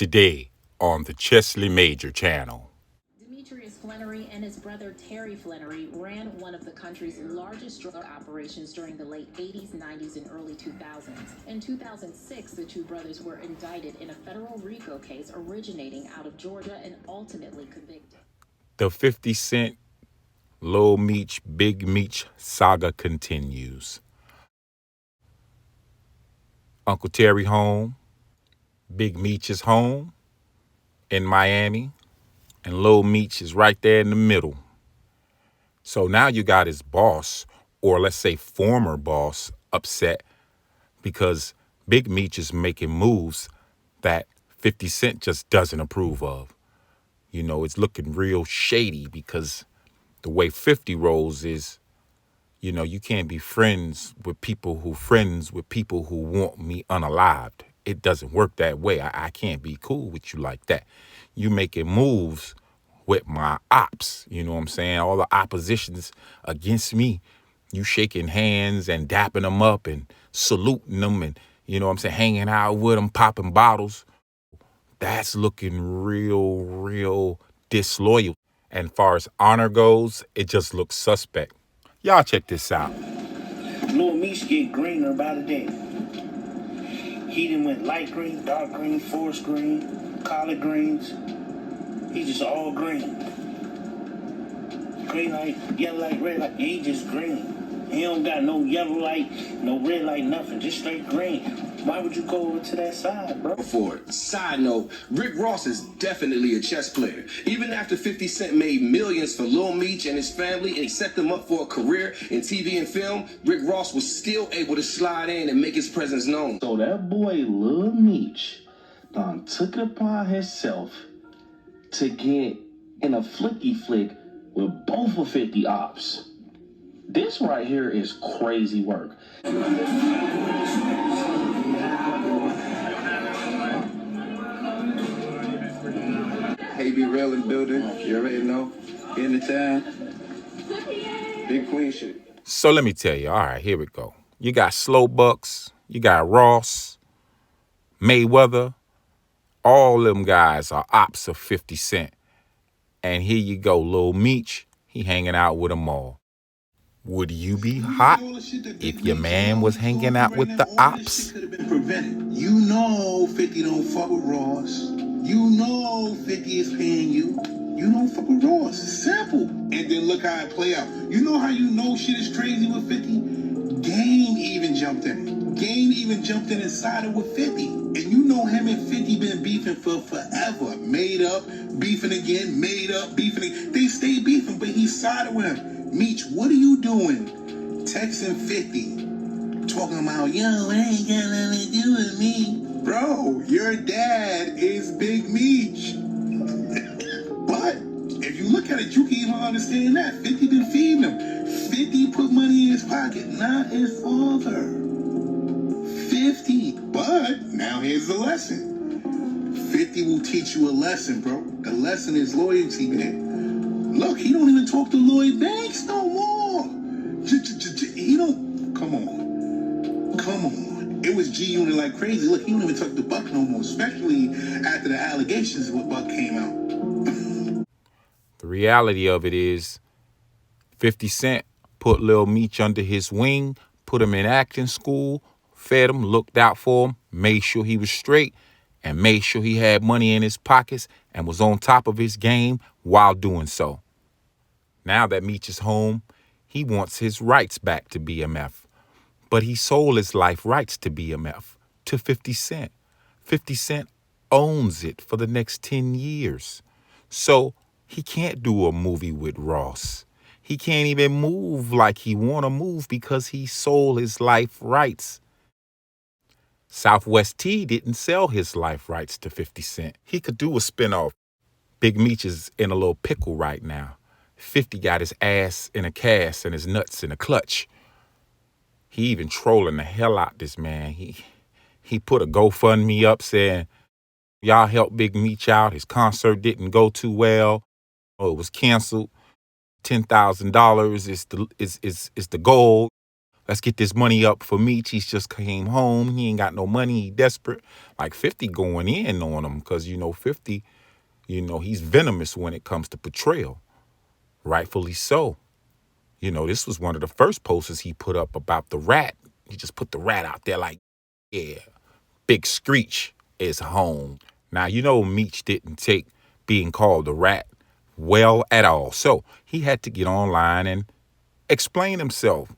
Today on the Chesley Major channel. Demetrius Flannery and his brother Terry Flannery ran one of the country's largest drug operations during the late 80s, 90s, and early 2000s. In 2006, the two brothers were indicted in a federal RICO case originating out of Georgia and ultimately convicted. The 50 Cent Lil MEECH Big MEECH saga continues. Uncle Terry home, Big Meech is home in Miami, and Lil MEECH is right there in the middle. So now you got his boss, or let's say former boss, upset because Big Meech is making moves that 50 Cent just doesn't approve of. You know, it's looking real shady because the way 50 rolls is, you know, you can't be friends with people who want me unalived. It doesn't work that way. I can't be cool with you like that. You making moves with my ops, you know what I'm saying? All the oppositions against me, you shaking hands and dapping them up and saluting them and, you know what I'm saying, hanging out with them, popping bottles. That's looking real disloyal. And far as honor goes, it just looks suspect. Y'all check this out. Lil MEECH get greener by the day. He done went light green, dark green, forest green, collard greens. He just all green. Green light, yellow light, red light. He just green. He don't got no yellow light, no red light, nothing. Just straight green. Why would you go over to that side, bro? Side note, Rick Ross is definitely a chess player. Even after 50 Cent made millions for Lil MEECH and his family and set them up for a career in TV and film, Rick Ross was still able to slide in and make his presence known. So that boy Lil MEECH done took it upon himself to get in a flicky flick with both of 50 ops. This right here is crazy work. Hey, be real in building. You already know. In the town. Big queen shit. So let me tell you, all right, here we go. You got slowbucks, you got Ross, Mayweather. All them guys are ops of 50 Cent. And here you go, Lil MEECH, he hanging out with them all. Would you be hot if your man was hanging out with the ops? You know 50 don't fuck with Ross. You know 50 is paying you. You don't fuck with Ross. It's simple. And then look how it play out. You know how you know shit is crazy with 50? Game even jumped in. Game even jumped in and sided with 50. And you know him and 50 been beefing for forever. Made up, beefing again, made up, beefing again. They stay beefing, but he sided with him. MEECH, what are you doing? Texting 50. Talking about, yo, it ain't got nothing to do with me. Bro, your dad is Big MEECH. But if you look at it, you can even understand that. 50 been feeding him. 50 put money in his pocket, not his father. 50. But now here's the lesson. 50 will teach you a lesson, bro. The lesson is loyalty, man. Look, he don't even talk to Lloyd Banks no more. He don't. Come on. It was G-Unit like crazy. Look, he don't even talk to Buck no more, especially after the allegations of what Buck came out. The reality of it is 50 Cent put Lil MEECH under his wing, put him in acting school, fed him, looked out for him, made sure he was straight, and made sure he had money in his pockets and was on top of his game while doing so. Now that MEECH is home, he wants his rights back to BMF. But he sold his life rights to BMF, to 50 Cent. 50 Cent owns it for the next 10 years. So he can't do a movie with Ross. He can't even move like he want to move because he sold his life rights. Southwest T didn't sell his life rights to 50 Cent. He could do a spinoff. Big MEECH is in a little pickle right now. 50 got his ass in a cast and his nuts in a clutch. He even trolling the hell out this man. He put a GoFundMe up saying, y'all help Big MEECH out. His concert didn't go too well. Oh, it was canceled. $10,000 is the goal. Let's get this money up for Meech. He's just came home. He ain't got no money. He desperate. Like 50 going in on him because, 50, he's venomous when it comes to betrayal. Rightfully so. This was one of the first posters he put up about the rat. He just put the rat out there like, yeah, Big Screech is home. Now, Meech didn't take being called a rat well at all. So he had to get online and explain himself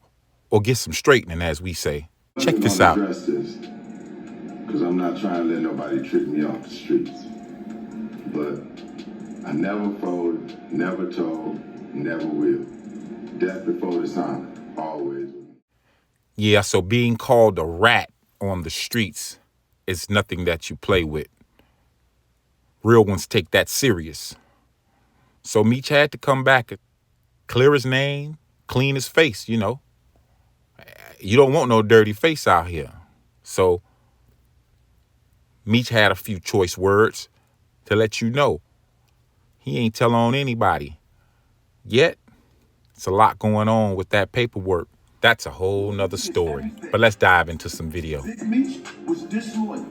or get some straightening, as we say. Check this out. Because I'm not trying to let nobody trick me off the streets. But I never folded, never told, never will. Death before the time, always. Yeah, so being called a rat on the streets is nothing that you play with. Real ones take that serious. So Meech had to come back and clear his name, clean his face, You don't want no dirty face out here. So Meech had a few choice words to let you know he ain't telling on anybody. Yet, it's a lot going on with that paperwork. That's a whole nother story. But let's dive into some video. Big Meech was disloyal.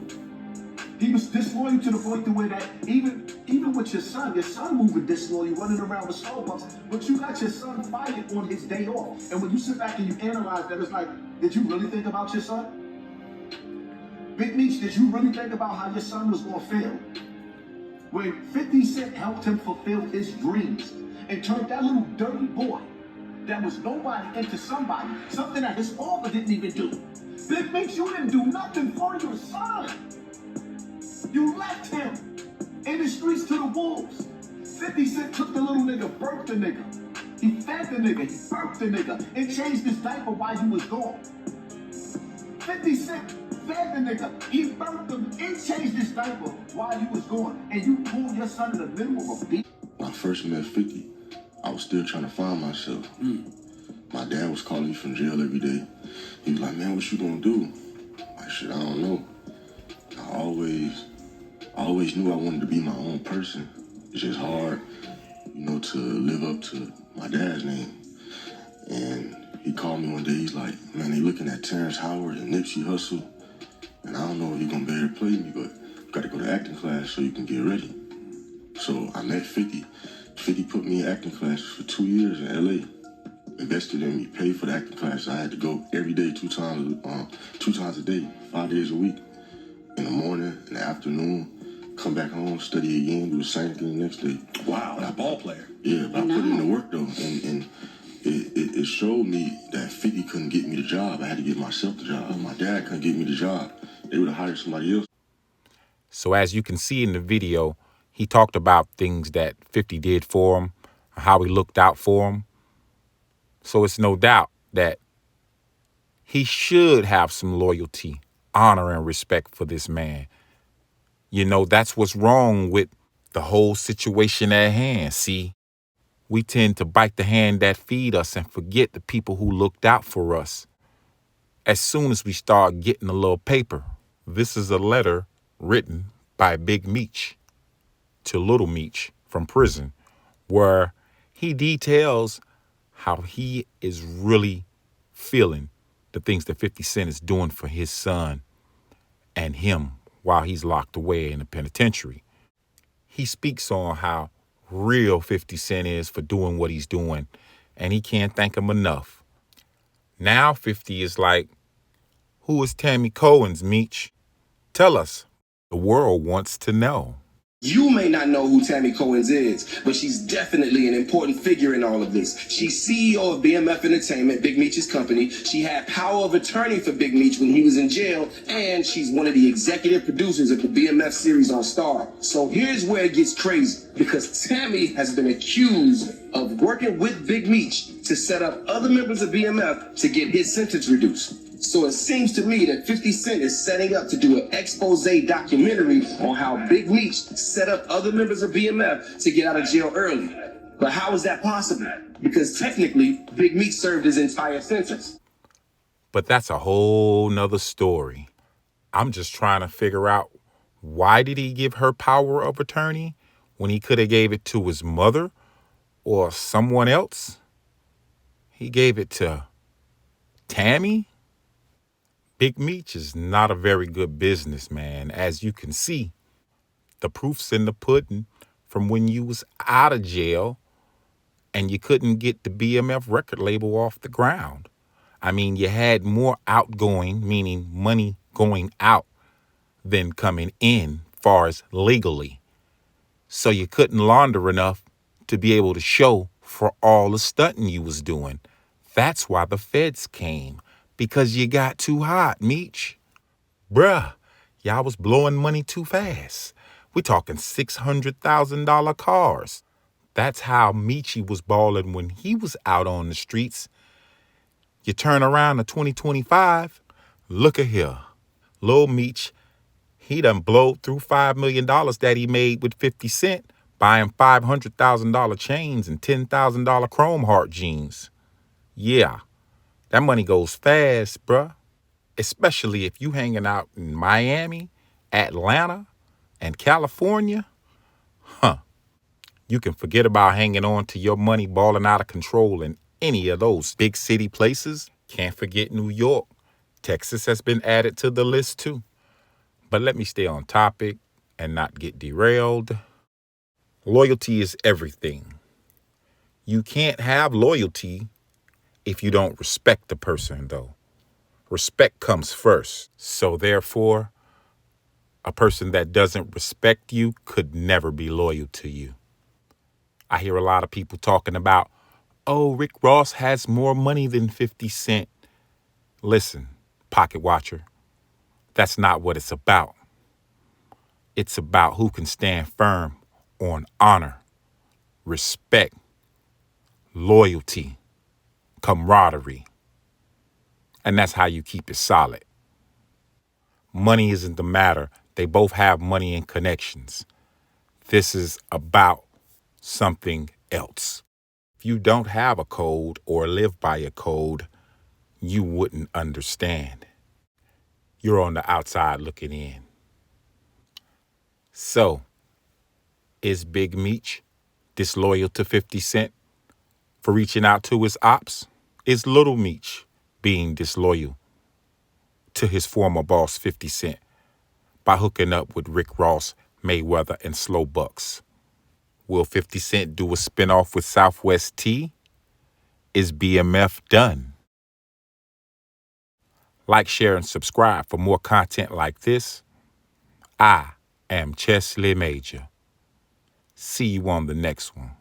He was disloyal to the point where that even with your son moving disloyal, running around with slowbucks, but you got your son fired on his day off. And when you sit back and you analyze that, it's like, did you really think about your son? Big Meech, did you really think about how your son was going to fail? When 50 Cent helped him fulfill his dreams and turned that little dirty boy that was nobody into somebody, something that his father didn't even do. Big Meech, you didn't do nothing for your son. You left him in the streets to the wolves. 50 Cent took the little nigga, birthed the nigga. He fed the nigga, he birthed the nigga, and changed his diaper while he was gone. 50 Cent fed the nigga, he birthed him, and changed his diaper while he was gone. And you pulled your son in the middle of a beat. When I first met 50, I was still trying to find myself. My dad was calling me from jail every day. He was like, man, what you gonna do? Like, shit, I don't know. I always knew I wanted to be my own person. It's just hard, to live up to my dad's name. And he called me one day, he's like, man, they looking at Terrence Howard and Nipsey Hussle, and I don't know if you're gonna be able to play me, but you gotta go to acting class so you can get ready. So I met 50. 50 put me in acting classes for 2 years in LA. Invested in me, paid for the acting class. I had to go every day, two times a day, 5 days a week. In the morning, in the afternoon, come back home, study again, do the same thing the next day. Wow, a ball player. Yeah, but I put in the work though, and it showed me that 50 couldn't get me the job. I had to get myself the job. My dad couldn't get me the job. They would have hired somebody else. So as you can see in the video, he talked about things that 50 did for him, how he looked out for him. So it's no doubt that he should have some loyalty, honor, and respect for this man. That's what's wrong with the whole situation at hand. See, we tend to bite the hand that feed us and forget the people who looked out for us. As soon as we start getting a little paper, this is a letter written by Big Meech to Little Meech from prison, where he details how he is really feeling the things that 50 Cent is doing for his son and him while he's locked away in the penitentiary. He speaks on how real 50 Cent is for doing what he's doing, and he can't thank him enough. Now 50 is like, who is Tammy Cowins, Meech? Tell us. The world wants to know. You may not know who Tammy Cowins is, but she's definitely an important figure in all of this. She's CEO of BMF Entertainment, Big Meech's company. She had power of attorney for Big Meech when he was in jail, and she's one of the executive producers of the BMF series on Star. So here's where it gets crazy, because Tammy has been accused of working with Big Meech to set up other members of BMF to get his sentence reduced. So it seems to me that 50 Cent is setting up to do an expose documentary on how Big Meech set up other members of BMF to get out of jail early. But how is that possible? Because technically, Big Meech served his entire sentence. But that's a whole nother story. I'm just trying to figure out, why did he give her power of attorney when he could have gave it to his mother or someone else? He gave it to Tammy Big MEECH is not a very good businessman. As you can see, the proof's in the pudding from when you was out of jail and you couldn't get the BMF record label off the ground. I mean, you had more outgoing, meaning money going out, than coming in, far as legally. So you couldn't launder enough to be able to show for all the stunting you was doing. That's why the feds came, because you got too hot, Meech. Bruh, y'all was blowing money too fast. We talking $600,000 cars. That's how Meechy was balling when he was out on the streets. You turn around to 2025, look at here. Lil Meech, he done blowed through $5 million that he made with 50 Cent, buying $500,000 chains and $10,000 chrome heart jeans. Yeah, that money goes fast, bruh. Especially if you hanging out in Miami, Atlanta, and California. You can forget about hanging on to your money balling out of control in any of those big city places. Can't forget New York. Texas has been added to the list too. But let me stay on topic and not get derailed. Loyalty is everything. You can't have loyalty if you don't respect the person, though. Respect comes first. So therefore, a person that doesn't respect you could never be loyal to you. I hear a lot of people talking about, oh, Rick Ross has more money than 50 Cent. Listen, pocket watcher, that's not what it's about. It's about who can stand firm on honor, respect, loyalty, camaraderie. And that's how you keep it solid. Money isn't the matter. They both have money and connections. This is about something else. If you don't have a code or live by a code, you wouldn't understand. You're on the outside looking in. So, is Big Meech disloyal to 50 Cent for reaching out to his ops? Is Little Meech being disloyal to his former boss 50 Cent by hooking up with Rick Ross, Mayweather, and slowbucks? Will 50 Cent do a spinoff with Southwest T? Is BMF done? Like, share, and subscribe for more content like this. I am Chesley Major. See you on the next one.